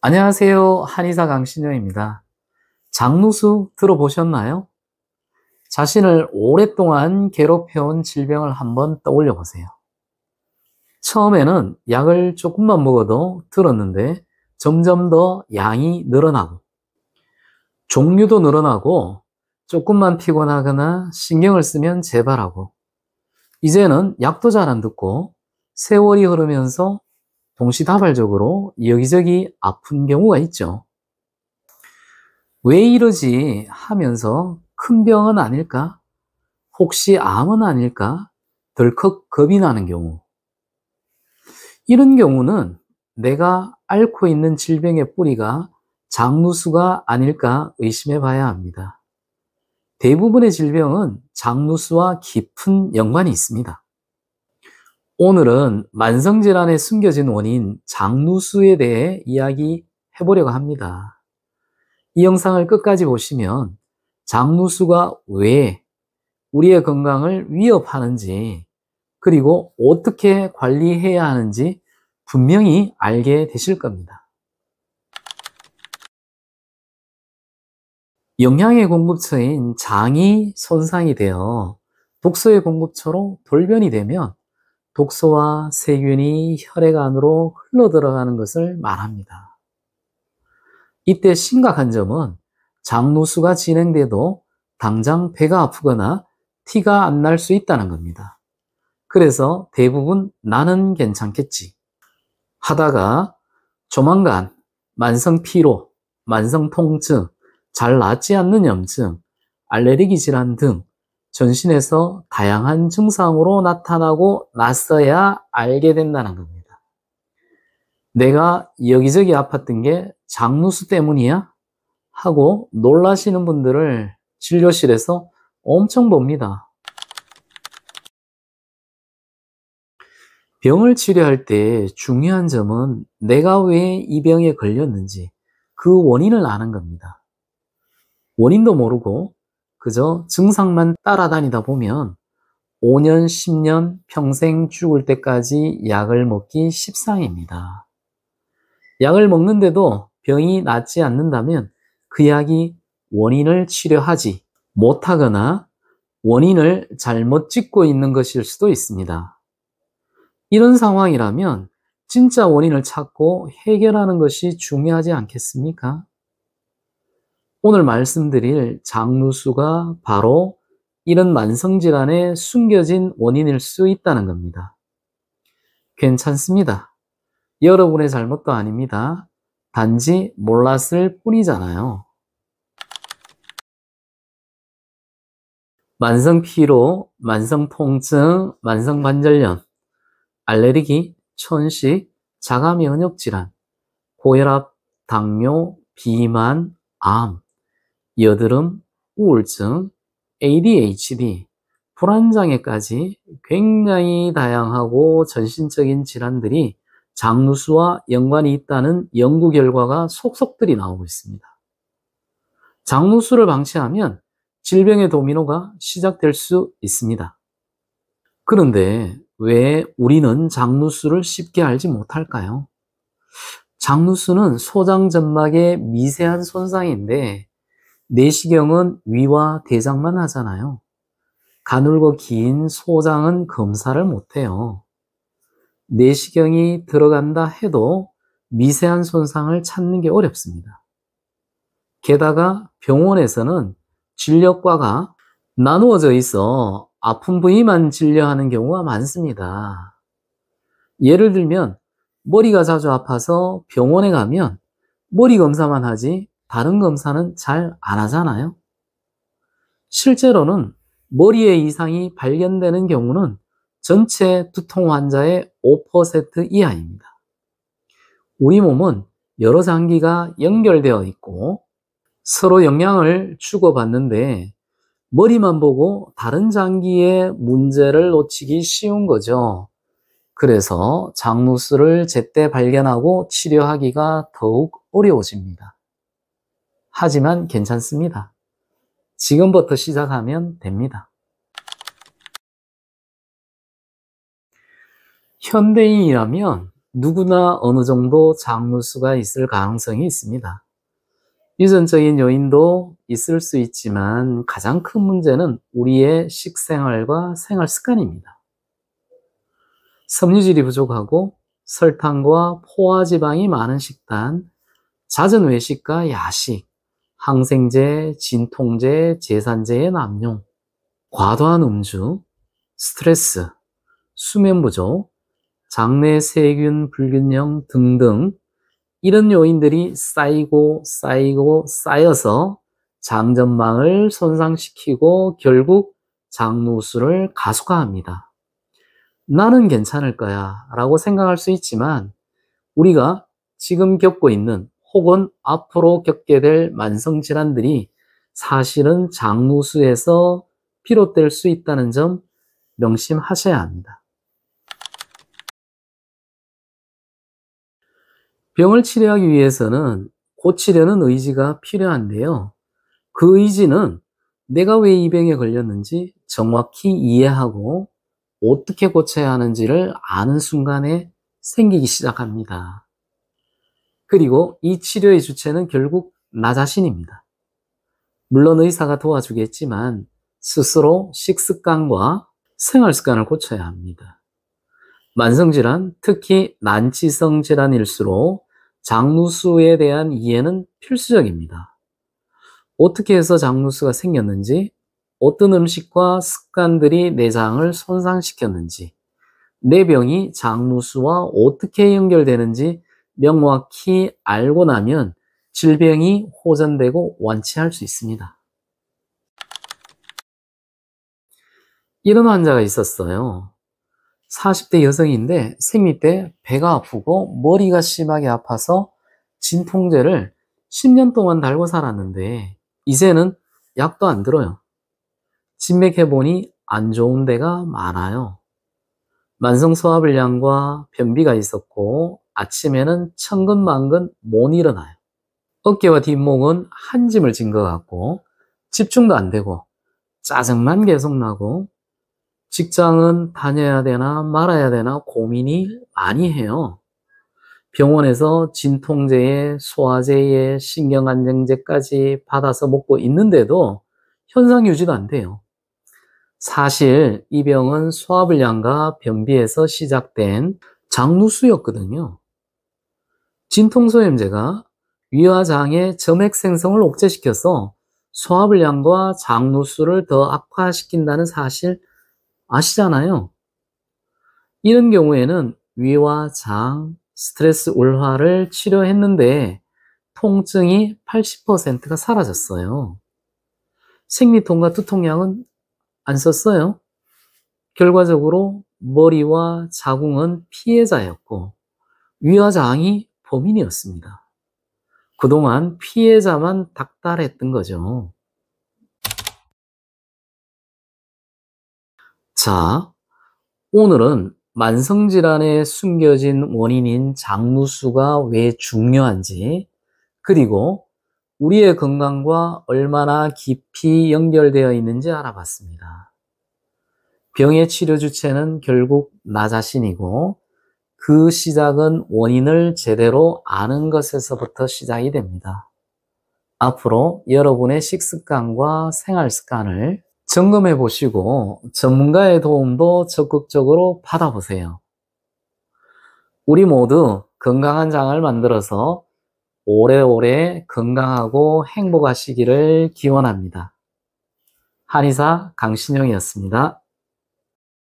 안녕하세요. 한의사 강신영입니다. 장누수 들어보셨나요? 자신을 오랫동안 괴롭혀온 질병을 한번 떠올려 보세요. 처음에는 약을 조금만 먹어도 들었는데 점점 더 양이 늘어나고 종류도 늘어나고 조금만 피곤하거나 신경을 쓰면 재발하고 이제는 약도 잘 안 듣고 세월이 흐르면서 동시다발적으로 여기저기 아픈 경우가 있죠. 왜 이러지 하면서 큰 병은 아닐까? 혹시 암은 아닐까? 덜컥 겁이 나는 경우. 이런 경우는 내가 앓고 있는 질병의 뿌리가 장누수가 아닐까 의심해 봐야 합니다. 대부분의 질병은 장누수와 깊은 연관이 있습니다. 오늘은 만성질환에 숨겨진 원인 장누수에 대해 이야기해 보려고 합니다. 이 영상을 끝까지 보시면 장누수가 왜 우리의 건강을 위협하는지 그리고 어떻게 관리해야 하는지 분명히 알게 되실 겁니다. 영양의 공급처인 장이 손상이 되어 독소의 공급처로 돌변이 되면 독소와 세균이 혈액 안으로 흘러 들어가는 것을 말합니다. 이때 심각한 점은 장누수가 진행돼도 당장 배가 아프거나 티가 안 날 수 있다는 겁니다. 그래서 대부분 나는 괜찮겠지 하다가 조만간 만성 피로, 만성 통증, 잘 낫지 않는 염증, 알레르기 질환 등 전신에서 다양한 증상으로 나타나고 나서야 알게 된다는 겁니다. 내가 여기저기 아팠던 게 장누수 때문이야? 하고 놀라시는 분들을 진료실에서 엄청 봅니다. 병을 치료할 때 중요한 점은 내가 왜 이 병에 걸렸는지 그 원인을 아는 겁니다. 원인도 모르고 그저 증상만 따라다니다 보면 5년, 10년, 평생 죽을 때까지 약을 먹기 십상입니다. 약을 먹는데도 병이 낫지 않는다면 그 약이 원인을 치료하지 못하거나 원인을 잘못 짚고 있는 것일 수도 있습니다. 이런 상황이라면 진짜 원인을 찾고 해결하는 것이 중요하지 않겠습니까? 오늘 말씀드릴 장누수가 바로 이런 만성질환의 숨겨진 원인일 수 있다는 겁니다. 괜찮습니다. 여러분의 잘못도 아닙니다. 단지 몰랐을 뿐이잖아요. 만성 피로, 만성 통증, 만성 관절염, 알레르기, 천식, 자가 면역 질환, 고혈압, 당뇨, 비만, 암, 여드름, 우울증, ADHD, 불안장애까지 굉장히 다양하고 전신적인 질환들이 장누수와 연관이 있다는 연구 결과가 속속들이 나오고 있습니다. 장누수를 방치하면 질병의 도미노가 시작될 수 있습니다. 그런데 왜 우리는 장누수를 쉽게 알지 못할까요? 장누수는 소장점막의 미세한 손상인데 내시경은 위와 대장만 하잖아요. 가늘고 긴 소장은 검사를 못해요. 내시경이 들어간다 해도 미세한 손상을 찾는 게 어렵습니다. 게다가 병원에서는 진료과가 나누어져 있어 아픈 부위만 진료하는 경우가 많습니다. 예를 들면 머리가 자주 아파서 병원에 가면 머리 검사만 하지 다른 검사는 잘 안 하잖아요. 실제로는 머리에 이상이 발견되는 경우는 전체 두통 환자의 5% 이하입니다. 우리 몸은 여러 장기가 연결되어 있고 서로 영향을 주고받는데 머리만 보고 다른 장기의 문제를 놓치기 쉬운 거죠. 그래서 장누수를 제때 발견하고 치료하기가 더욱 어려워집니다. 하지만 괜찮습니다. 지금부터 시작하면 됩니다. 현대인이라면 누구나 어느 정도 장누수가 있을 가능성이 있습니다. 유전적인 요인도 있을 수 있지만 가장 큰 문제는 우리의 식생활과 생활 습관입니다. 섬유질이 부족하고 설탕과 포화지방이 많은 식단, 잦은 외식과 야식, 항생제, 진통제, 제산제의 남용, 과도한 음주, 스트레스, 수면 부족, 장내 세균 불균형 등등 이런 요인들이 쌓여서 장전망을 손상시키고 결국 장누수를 가속화합니다. 나는 괜찮을 거야 라고 생각할 수 있지만 우리가 지금 겪고 있는 혹은 앞으로 겪게 될 만성질환들이 사실은 장누수에서 비롯될 수 있다는 점 명심하셔야 합니다. 병을 치료하기 위해서는 고치려는 의지가 필요한데요. 그 의지는 내가 왜 이 병에 걸렸는지 정확히 이해하고 어떻게 고쳐야 하는지를 아는 순간에 생기기 시작합니다. 그리고 이 치료의 주체는 결국 나 자신입니다. 물론 의사가 도와주겠지만 스스로 식습관과 생활습관을 고쳐야 합니다. 만성질환, 특히 난치성 질환일수록 장누수에 대한 이해는 필수적입니다. 어떻게 해서 장누수가 생겼는지, 어떤 음식과 습관들이 내장을 손상시켰는지, 내 병이 장누수와 어떻게 연결되는지 명확히 알고 나면 질병이 호전되고 완치할 수 있습니다. 이런 환자가 있었어요. 40대 여성인데 생리 때 배가 아프고 머리가 심하게 아파서 진통제를 10년 동안 달고 살았는데 이제는 약도 안 들어요. 진맥해보니 안 좋은 데가 많아요. 만성소화불량과 변비가 있었고 아침에는 천근만근 못 일어나요. 어깨와 뒷목은 한 짐을 진 것 같고 집중도 안 되고 짜증만 계속 나고 직장은 다녀야 되나 말아야 되나 고민이 많이 해요. 병원에서 진통제에 소화제에 신경안정제까지 받아서 먹고 있는데도 현상 유지도 안 돼요. 사실 이 병은 소화불량과 변비에서 시작된 장누수였거든요. 진통소염제가 위와 장의 점액 생성을 억제시켜서 소화불량과 장누수를 더 악화시킨다는 사실 아시잖아요. 이런 경우에는 위와 장, 스트레스 울화를 치료했는데 통증이 80%가 사라졌어요. 생리통과 두통약은 안 썼어요. 결과적으로 머리와 자궁은 피해자였고 위와 장이 범인이었습니다. 그동안 피해자만 닥달했던 거죠. 자, 오늘은 만성질환의 숨겨진 원인인 장누수가 왜 중요한지, 그리고 우리의 건강과 얼마나 깊이 연결되어 있는지 알아봤습니다. 병의 치료 주체는 결국 나 자신이고, 그 시작은 원인을 제대로 아는 것에서부터 시작이 됩니다. 앞으로 여러분의 식습관과 생활 습관을 점검해 보시고 전문가의 도움도 적극적으로 받아보세요. 우리 모두 건강한 장을 만들어서 오래오래 건강하고 행복하시기를 기원합니다. 한의사 강신영이었습니다.